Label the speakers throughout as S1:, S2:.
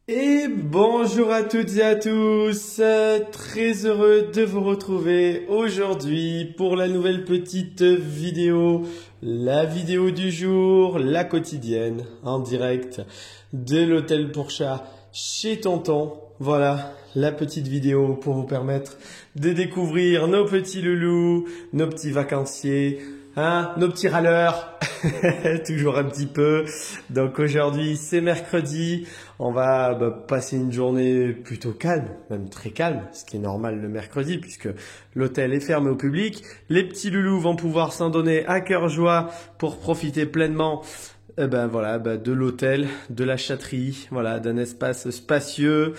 S1: Et bonjour à toutes et à tous, très heureux de vous retrouver aujourd'hui pour la nouvelle petite vidéo, la vidéo du jour, la quotidienne, en direct de l'hôtel pour chat chez Tonton. Voilà, la petite vidéo pour vous permettre de découvrir nos petits loulous, nos petits vacanciers, hein, nos petits râleurs, toujours un petit peu. Donc aujourd'hui c'est mercredi, on va passer une journée plutôt calme, même très calme, ce qui est normal le mercredi puisque l'hôtel est fermé au public. Les petits loulous vont pouvoir s'en donner à cœur joie pour profiter pleinement de l'hôtel, de la chatterie, voilà, d'un espace spacieux,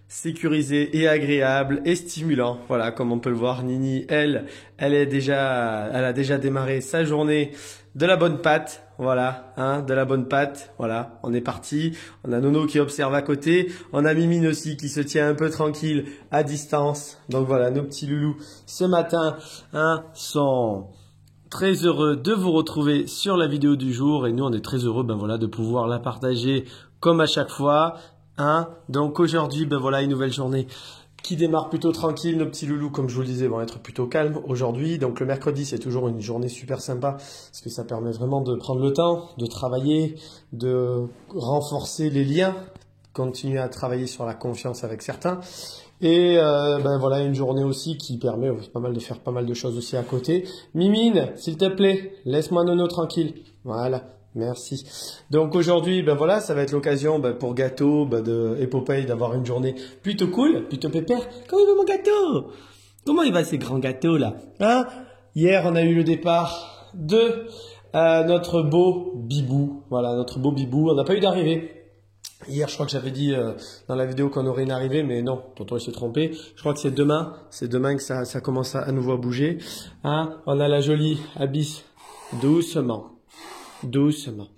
S1: sécurisé et agréable et stimulant. Voilà, comme on peut le voir, Nini, elle a déjà démarré sa journée de la bonne patte. Voilà, hein, de la bonne patte. Voilà, on est parti. On a Nono qui observe à côté. On a Mimine aussi qui se tient un peu tranquille à distance. Donc voilà, nos petits loulous ce matin, hein, sont très heureux de vous retrouver sur la vidéo du jour et nous on est très heureux de pouvoir la partager comme à chaque fois. Hein. Donc aujourd'hui, une nouvelle journée qui démarre plutôt tranquille. Nos petits loulous, comme je vous le disais, vont être plutôt calmes aujourd'hui. Donc le mercredi, c'est toujours une journée super sympa parce que ça permet vraiment de prendre le temps, de travailler, de renforcer les liens, continuer à travailler sur la confiance avec certains. Et une journée aussi qui permet de faire pas mal de choses aussi à côté. Mimine, s'il te plaît, laisse-moi Nono tranquille. Voilà, merci. Donc aujourd'hui, ça va être l'occasion pour Gâteau et Popeye d'avoir une journée plutôt cool, plutôt pépère. Comment il va mon gâteau? Comment il va ces grands gâteaux là? Hein? Hier, on a eu le départ de notre beau Bibou. Voilà, notre beau Bibou. On n'a pas eu d'arrivée. Hier, je crois que j'avais dit dans la vidéo qu'on aurait une arrivée, mais non, tonton il s'est trompé. Je crois que c'est demain que ça commence à nouveau à bouger. Hein, on a la jolie Abyss. Doucement, doucement,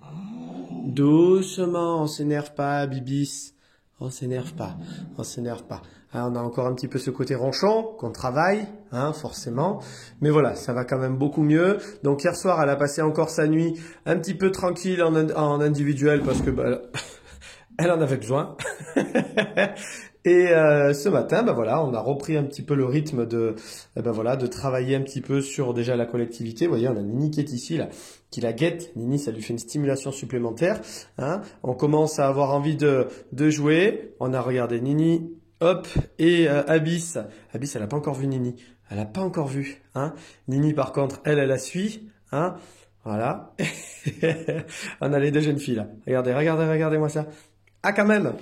S1: doucement, on s'énerve pas, Bibis. On s'énerve pas, on s'énerve pas. Hein, on a encore un petit peu ce côté ronchon qu'on travaille, hein, forcément. Mais voilà, ça va quand même beaucoup mieux. Donc hier soir, elle a passé encore sa nuit un petit peu tranquille en individuel parce que elle en avait besoin. Et ce matin, on a repris un petit peu le rythme de travailler un petit peu sur déjà la collectivité. Vous voyez, on a Nini qui est ici, là, qui la guette. Nini, ça lui fait une stimulation supplémentaire. Hein. On commence à avoir envie de jouer. On a regardé Nini, hop, et Abyss. Abyss, elle n'a pas encore vu Nini. Elle n'a pas encore vu. Hein. Nini, par contre, elle la suit. Hein. Voilà. On a les deux jeunes filles, là. Regardez-moi ça. Ah, quand même.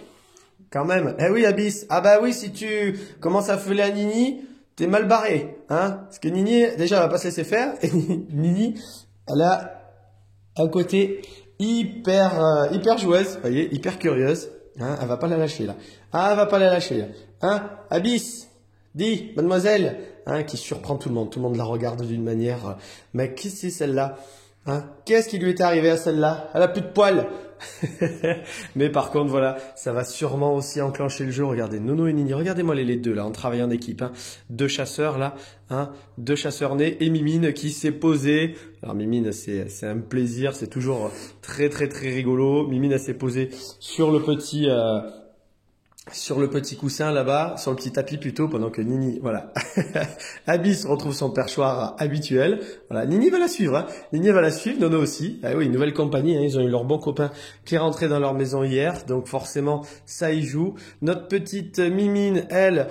S1: Quand même. Eh oui, Abyss. Ah bah oui, si tu commences à feuler à Nini, t'es mal barré. Hein? Parce que Nini, déjà, elle va pas se laisser faire. Et Nini, elle a un côté hyper joueuse. Vous voyez, hyper curieuse. Hein? Elle va pas la lâcher, là. Ah, elle va pas la lâcher, là. Hein? Abyss, dis, mademoiselle. Hein? Qui surprend tout le monde. Tout le monde la regarde d'une manière. Mais qui c'est celle-là? Hein? Qu'est-ce qui lui est arrivé à celle-là? Elle a plus de poils. Mais par contre, voilà, ça va sûrement aussi enclencher le jeu. Regardez, Nono et Nini, regardez-moi les deux là, on travaille en équipe. Hein. Deux chasseurs là, hein, deux chasseurs nés et Mimine qui s'est posée. Alors Mimine, c'est un plaisir, c'est toujours très rigolo. Mimine, elle s'est posée sur le petit coussin là-bas, sur le petit tapis plutôt, pendant que Nini, voilà, Abyss retrouve son perchoir habituel. Voilà, Nini va la suivre, hein. Nini va la suivre, Nono aussi. Ah oui, une nouvelle compagnie, hein. Ils ont eu leur bon copain qui est rentré dans leur maison hier, donc forcément, ça y joue. Notre petite Mimine, elle,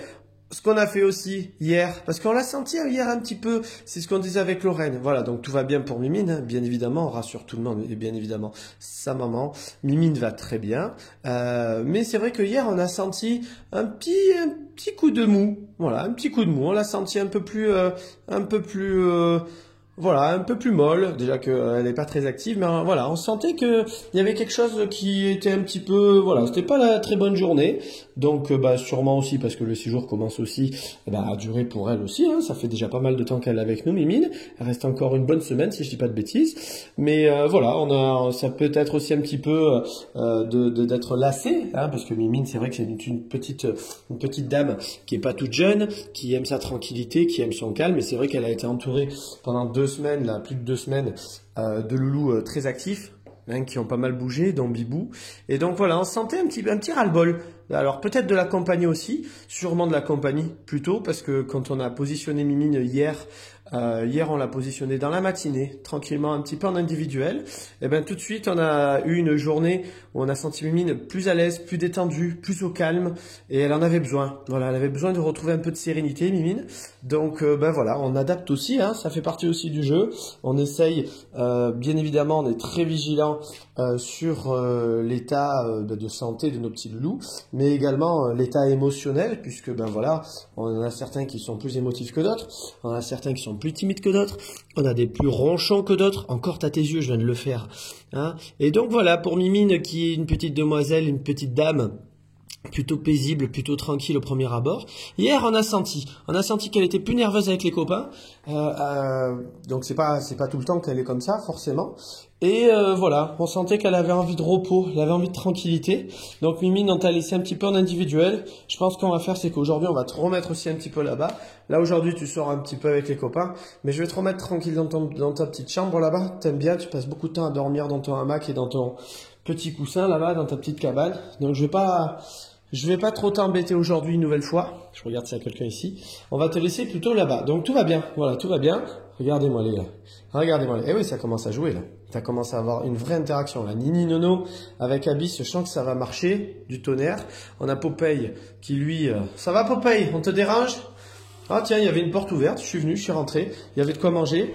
S1: ce qu'on a fait aussi hier, parce qu'on l'a senti hier un petit peu, c'est ce qu'on disait avec Lorraine. Voilà, donc tout va bien pour Mimine, hein, bien évidemment, on rassure tout le monde, et bien évidemment sa maman. Mimine va très bien, mais c'est vrai que hier on a senti un petit coup de mou. Voilà, un petit coup de mou. On l'a senti un peu plus, voilà, un peu plus molle, déjà qu'elle n'est pas très active, mais voilà, on sentait qu'il y avait quelque chose qui était un petit peu, voilà, c'était pas la très bonne journée, donc sûrement aussi parce que le séjour commence aussi à durer pour elle aussi, hein. Ça fait déjà pas mal de temps qu'elle est avec nous, Mimine, elle reste encore une bonne semaine si je dis pas de bêtises, mais voilà, ça peut être aussi un petit peu d'être lassé, hein, parce que Mimine, c'est vrai que c'est une petite dame qui est pas toute jeune, qui aime sa tranquillité, qui aime son calme, et c'est vrai qu'elle a été entourée pendant 2 semaines, là, plus de 2 semaines, de loulous très actifs, hein, qui ont pas mal bougé, dont Bibou. Et donc voilà, on sentait un petit ras-le-bol Alors peut-être de la compagnie aussi, sûrement de la compagnie plutôt, parce que quand on a positionné Mimine hier, on l'a positionné dans la matinée, tranquillement, un petit peu en individuel. Et bien tout de suite, on a eu une journée où on a senti Mimine plus à l'aise, plus détendue, plus au calme, et elle en avait besoin. Voilà, elle avait besoin de retrouver un peu de sérénité, Mimine. Donc ben voilà, on adapte aussi, hein, ça fait partie aussi du jeu. On essaye, bien évidemment, on est très vigilant sur l'état de santé de nos petits loulous, mais également l'état émotionnel, puisque ben voilà, on en a certains qui sont plus émotifs que d'autres, on en a certains qui sont plus timides que d'autres, on a des plus ronchons que d'autres. Encore t'as tes yeux, je viens de le faire. Hein. Et donc voilà, pour Mimine, qui est une petite demoiselle, une petite dame, plutôt paisible, plutôt tranquille au premier abord. Hier, on a senti qu'elle était plus nerveuse avec les copains. Donc c'est pas tout le temps qu'elle est comme ça, forcément. Et voilà, on sentait qu'elle avait envie de repos, elle avait envie de tranquillité. Donc Mimine, on t'a laissé un petit peu en individuel. Je pense qu'on va faire, c'est qu'aujourd'hui, on va te remettre aussi un petit peu là-bas. Là, aujourd'hui, tu sors un petit peu avec les copains, mais je vais te remettre tranquille dans ta petite chambre là-bas. T'aimes bien, tu passes beaucoup de temps à dormir dans ton hamac et dans ton petit coussin là-bas, dans ta petite cabane. Donc je vais pas trop t'embêter aujourd'hui une nouvelle fois. Je regarde s'il y a quelqu'un ici. On va te laisser plutôt là-bas. Donc tout va bien. Voilà, tout va bien. Regardez-moi les gars. Regardez-moi les. Eh oui, ça commence à jouer là. Ça commence à avoir une vraie interaction là. Nini Nono avec Abyss, je sens que ça va marcher. Du tonnerre. On a Popeye qui lui... Ça va Popeye? On te dérange? Ah tiens, il y avait une porte ouverte. Je suis venu, je suis rentré. Il y avait de quoi manger.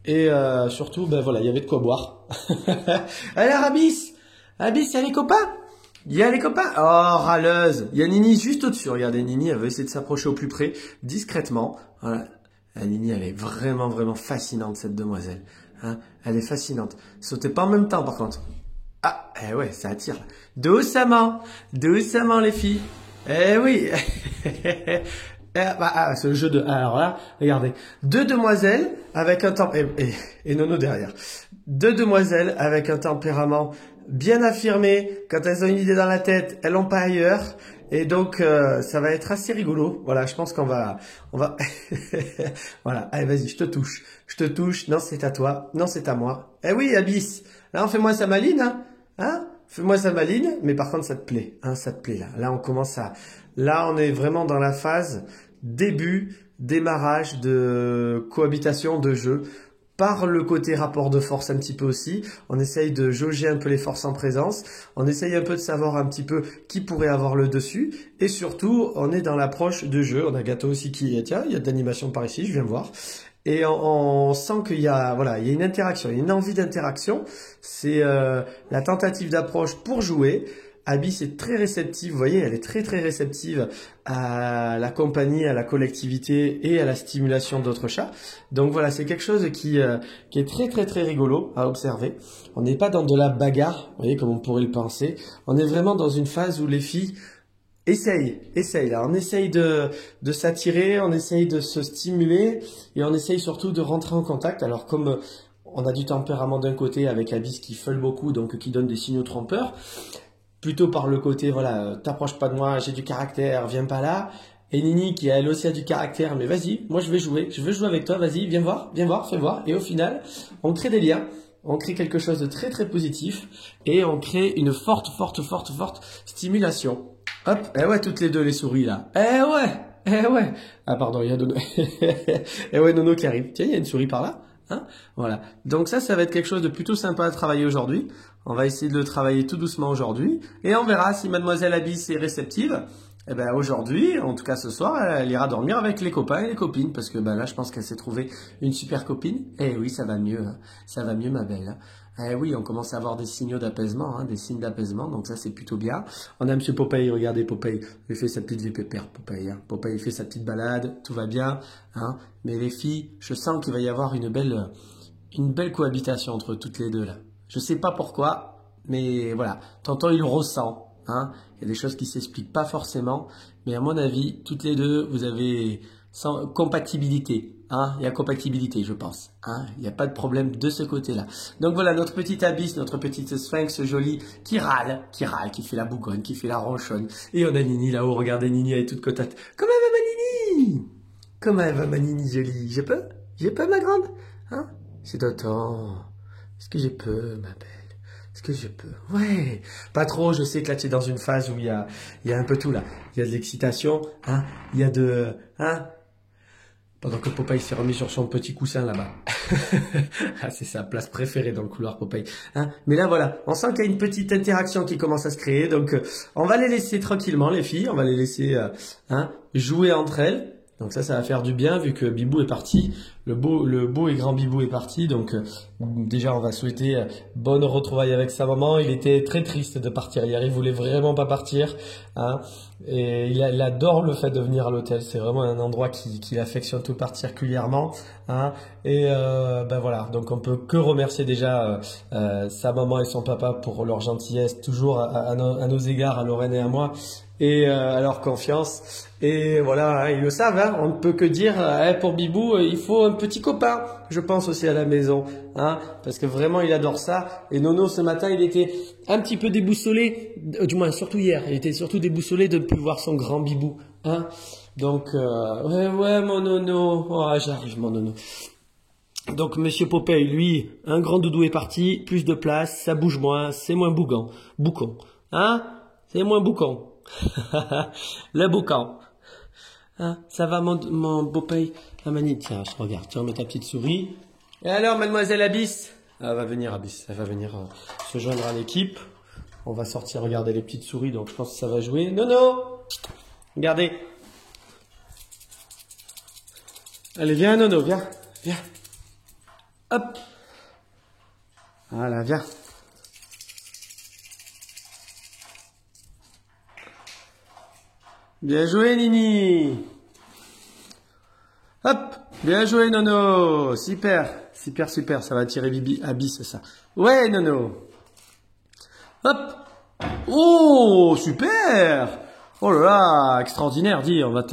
S1: Et surtout, ben voilà, il y avait de quoi boire. Alors Abyss? Abyss, il y a les copains? Il y a les copains. Oh, râleuse. Il y a Nini juste au-dessus. Regardez, Nini, elle veut essayer de s'approcher au plus près, discrètement. Voilà. La Nini, elle est vraiment, vraiment fascinante, cette demoiselle. Hein, elle est fascinante. Sautez pas en même temps, par contre. Ah, eh ouais, ça attire. Doucement. Doucement, les filles. Eh oui. C'est le jeu de... Alors là, regardez. Deux demoiselles avec un temps... Et Nono derrière. Deux demoiselles avec un tempérament bien affirmé. Quand elles ont une idée dans la tête, elles l'ont pas ailleurs. Et donc, ça va être assez rigolo. Voilà, je pense qu'on va... Voilà, allez, vas-y, je te touche. Je te touche. Non, c'est à toi. Non, c'est à moi. Eh oui, Abyss. Là, fais-moi sa maline, hein, fais-moi sa maline. Mais par contre, ça te plaît. Hein, ça te plaît, là. Là, on commence à... Là, on est vraiment dans la phase démarrage de cohabitation, de jeu. Par le côté rapport de force un petit peu aussi, on essaye de jauger un peu les forces en présence, on essaye un peu de savoir un petit peu qui pourrait avoir le dessus, et surtout, on est dans l'approche de jeu. On a Gâteau aussi qui, tiens, il y a de l'animation par ici, je viens voir. Et on sent qu'il y a, voilà, il y a une interaction, il y a une envie d'interaction. C'est la tentative d'approche pour jouer. Abyss est très réceptive, vous voyez, elle est très très réceptive à la compagnie, à la collectivité et à la stimulation d'autres chats. Donc voilà, c'est quelque chose qui est très très très rigolo à observer. On n'est pas dans de la bagarre, vous voyez, comme on pourrait le penser. On est vraiment dans une phase où les filles essayent là. On essaye de s'attirer, on essaye de se stimuler et on essaye surtout de rentrer en contact. Alors comme on a du tempérament d'un côté avec Abyss qui feule beaucoup, donc qui donne des signaux trompeurs, plutôt par le côté, voilà, t'approches pas de moi, j'ai du caractère, viens pas là. Et Nini qui elle aussi a du caractère, mais vas-y, moi je veux jouer avec toi, vas-y, viens voir, fais voir. Et au final, on crée des liens, on crée quelque chose de très très positif et on crée une forte stimulation. Hop, eh ouais, toutes les deux les souris là. Eh ouais. Ah pardon, il y a Nono. Eh ouais, Nono qui arrive. Tiens, il y a une souris par là. Hein, voilà. Donc ça va être quelque chose de plutôt sympa à travailler aujourd'hui. On va essayer de le travailler tout doucement aujourd'hui. Et on verra si Mademoiselle Abyss est réceptive. Eh ben aujourd'hui, en tout cas ce soir, elle ira dormir avec les copains et les copines. Parce que ben là, je pense qu'elle s'est trouvée une super copine. Eh oui, ça va mieux. Hein. Ça va mieux, ma belle. Eh oui, on commence à avoir des signaux d'apaisement, hein, des signes d'apaisement. Donc ça, c'est plutôt bien. On a Monsieur Popeye. Regardez, Popeye. Il fait sa petite vie pépère, Popeye. Hein. Popeye, il fait sa petite balade. Tout va bien. Hein. Mais les filles, je sens qu'il va y avoir une belle cohabitation entre toutes les deux là. Je sais pas pourquoi, mais voilà. Tonton, il le ressent. Hein. Il y a des choses qui s'expliquent pas forcément, mais à mon avis, toutes les deux, vous avez compatibilité. Hein. Il y a compatibilité, je pense. Hein. Il n'y a pas de problème de ce côté-là. Donc voilà, notre petite Abyss, notre petite sphinx jolie qui râle, qui fait la bougonne, qui fait la ronchonne. Et on a Nini là-haut, regardez Nini, elle est toute cotate. Comment elle va ma Nini? Comment elle va ma Nini jolie? J'ai peur ma grande? Hein? C'est d'autant. Est-ce que j'ai peur, ma belle? Est-ce que je peux? Ouais, pas trop, je sais que là tu es dans une phase où il y a un peu tout là. Il y a de l'excitation, hein, il y a pendant que Popeye s'est remis sur son petit coussin là-bas. Ah, c'est sa place préférée dans le couloir Popeye. Hein, mais là voilà, on sent qu'il y a une petite interaction qui commence à se créer. Donc on va les laisser tranquillement les filles, on va les laisser jouer entre elles. Donc ça va faire du bien vu que Bibou est parti, le beau et grand Bibou est parti. Donc déjà on va souhaiter bonne retrouvaille avec sa maman. Il était très triste de partir hier, il voulait vraiment pas partir, hein. Et il adore le fait de venir à l'hôtel, c'est vraiment un endroit qu'il affectionne tout particulièrement, hein. Et ben voilà, donc on peut que remercier déjà sa maman et son papa pour leur gentillesse toujours à nos égards, à Lorraine et à moi, et à leur confiance. Et voilà, hein, ils le savent, hein, on ne peut que dire pour Bibou, il faut un petit copain, je pense aussi à la maison, hein, parce que vraiment il adore ça. Et Nono ce matin il était un petit peu déboussolé, du moins surtout hier, il était surtout déboussolé de ne plus voir son grand Bibou, hein. Donc ouais mon Nono, oh, j'arrive mon Nono. Donc Monsieur Popeye, lui, un grand doudou est parti, plus de place, ça bouge moins, c'est moins boucon, hein, c'est moins boucon. Le boucan. Hein, ça va mon Popeye, la manie. Tiens, je regarde, tu remets ta petite souris. Et alors, mademoiselle Abyss? Elle va venir Abyss, elle va venir se joindre à l'équipe. On va sortir regarder les petites souris, donc je pense que ça va jouer. Nono, regardez. Allez, viens Nono, viens. Hop. Voilà, viens. Bien joué, Nini. Hop, bien joué, Nono. Super, ça va attirer Abyss, ça. Ouais, Nono. Hop. Oh, super. Oh là là, extraordinaire, dis, on va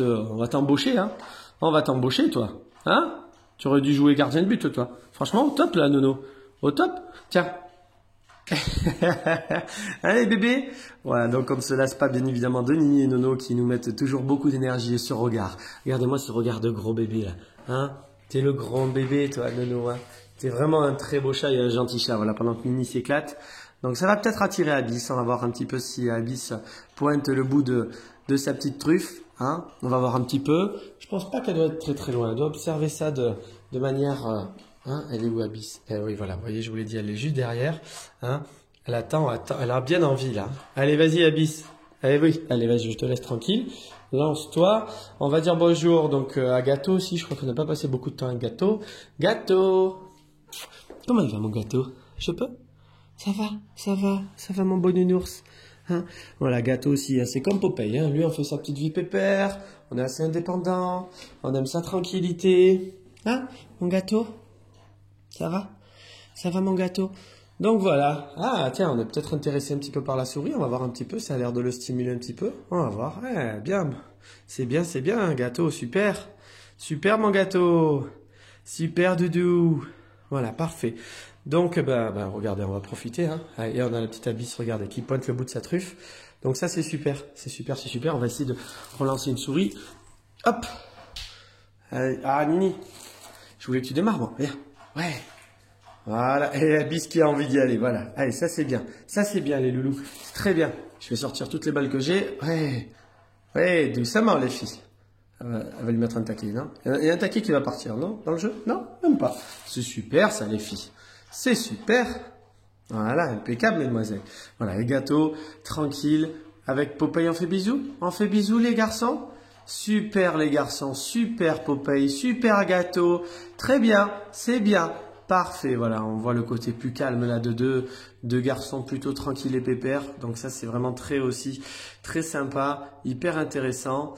S1: t'embaucher, hein. On va t'embaucher, toi. Hein? Tu aurais dû jouer gardien de but, toi. Franchement, au top, là, Nono. Au top. Tiens. Allez bébé. Voilà, donc on ne se lasse pas bien évidemment de Nini et Nono qui nous mettent toujours beaucoup d'énergie et ce regard. Regardez-moi ce regard de gros bébé là, hein. T'es le grand bébé toi Nono, hein. T'es vraiment un très beau chat et un gentil chat, voilà, pendant que Nini s'éclate. Donc ça va peut-être attirer Abyss, on va voir un petit peu si Abyss pointe le bout de sa petite truffe, hein. On va voir un petit peu. Je pense pas qu'elle doit être très très loin, elle doit observer ça de manière... Hein, elle est où Abyss? Oui, voilà, vous voyez, je vous l'ai dit, elle est juste derrière. Hein, elle attend, elle a bien envie là. Allez, vas-y Abyss. Allez, oui, allez, vas-y, je te laisse tranquille. Lance-toi. On va dire bonjour donc à Gâteau aussi. Je crois qu'on n'a pas passé beaucoup de temps avec Gâteau. Gâteau. Comment il va mon Gâteau? Je peux? Ça va mon bon nounours. Hein, voilà, Gâteau aussi, hein, c'est comme Popeye. Hein. Lui, on fait sa petite vie pépère. On est assez indépendant. On aime sa tranquillité. Hein, mon Gâteau? Ça va mon Gâteau? Donc voilà. Ah tiens, on est peut-être intéressé un petit peu par la souris. On va voir un petit peu. Ça a l'air de le stimuler un petit peu. On va voir. Ouais, bien. C'est bien. Gâteau, super. Super mon Gâteau. Super Doudou. Voilà, parfait. Donc, regardez, on va profiter. Hein. Et on a la petite Abyss, regardez, qui pointe le bout de sa truffe. Donc ça, c'est super. C'est super. On va essayer de relancer une souris. Hop. Ah, Nini. Je voulais que tu démarres, moi. Viens. Ouais. Voilà. Et Abyss qui a envie d'y aller. Voilà. Allez, ça c'est bien. Ça c'est bien, les loulous. C'est très bien. Je vais sortir toutes les balles que j'ai. Ouais, doucement, les filles. Elle va lui mettre un taquet, non? Il y a un taquet qui va partir, non? Dans le jeu? Non? Même pas. C'est super, ça, les filles. C'est super. Voilà, impeccable, mesdemoiselles. Voilà, les gâteaux, tranquille. Avec Popeye, on fait bisous? On fait bisous, les garçons? Super les garçons, super Popeye, super Gâteau, très bien, c'est bien, parfait, voilà, on voit le côté plus calme là de deux garçons plutôt tranquilles et pépères, donc ça c'est vraiment très sympa, hyper intéressant.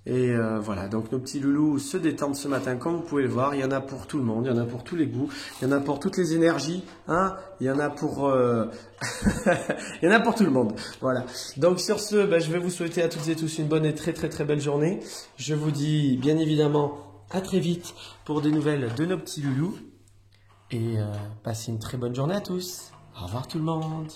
S1: Et voilà, donc nos petits loulous se détendent ce matin, comme vous pouvez le voir. Il y en a pour tout le monde, il y en a pour tous les goûts, il y en a pour toutes les énergies, hein. Il y en a pour, il y en a pour tout le monde. Voilà. Donc sur ce, je vais vous souhaiter à toutes et tous une bonne et très belle journée. Je vous dis bien évidemment à très vite pour des nouvelles de nos petits loulous. Et passez une très bonne journée à tous. Au revoir tout le monde.